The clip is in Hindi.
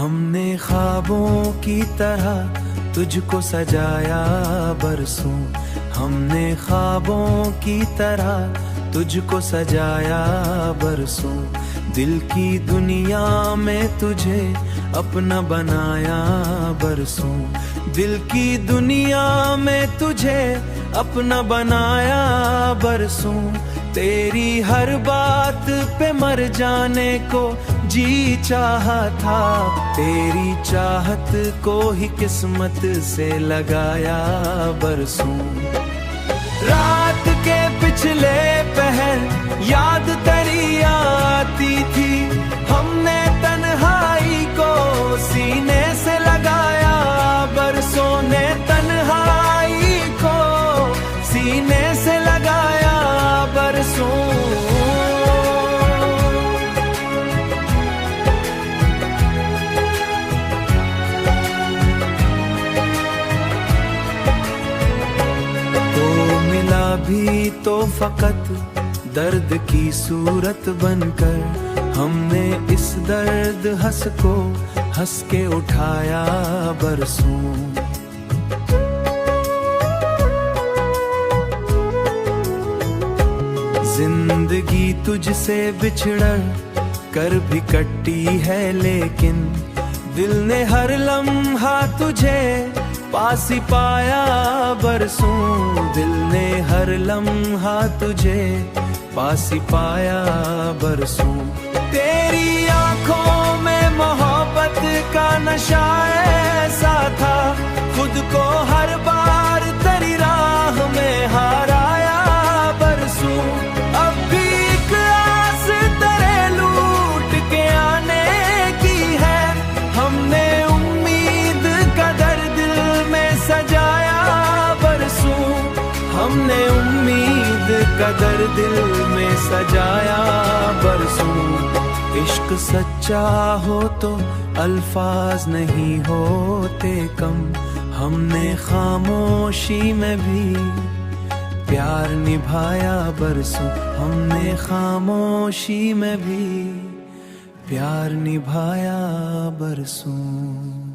हमने ख्वाबों की तरह तुझको सजाया बरसों। हमने ख्वाबों की तरह तुझको सजाया बरसों। दिल की दुनिया में तुझे अपना बनाया बरसों। दिल की दुनिया में तुझे अपना बनाया बरसों। तेरी हर बात पे मर जाने को जी चाहा था। तेरी चाहत को ही किस्मत से लगाया बरसों। रात के पिछले पहर याद तेरी आती थी। हमने तन्हाई को सीने से लगाया बरसों ने। तन्हाई को सीने से लगाया बरसों। भी तो फकत दर्द की सूरत बनकर हमने इस दर्द हंस को हंस के उठाया बरसों। जिंदगी तुझसे बिछड़ कर भी कटी है, लेकिन दिल ने हर लम्हा तुझे पास ही पाया बरसों। दिल ने हर लम्हा तुझे पास ही पाया बरसों। तेरी आंखों में मोहब्बत का नशा ऐसा था, खुद को हर बार तेरी राह में हाराया बरसों। अब भी एक आस तेरे लूट के आने की है। हमने उम्मीद का दर्द दिल में सजाया बरसों। हमने उम्मीद का दर्द दिल में सजाया बरसों। इश्क सच्चा हो तो अल्फाज नहीं होते कम। हमने खामोशी में भी प्यार निभाया बरसों। हमने खामोशी में भी प्यार निभाया बरसों।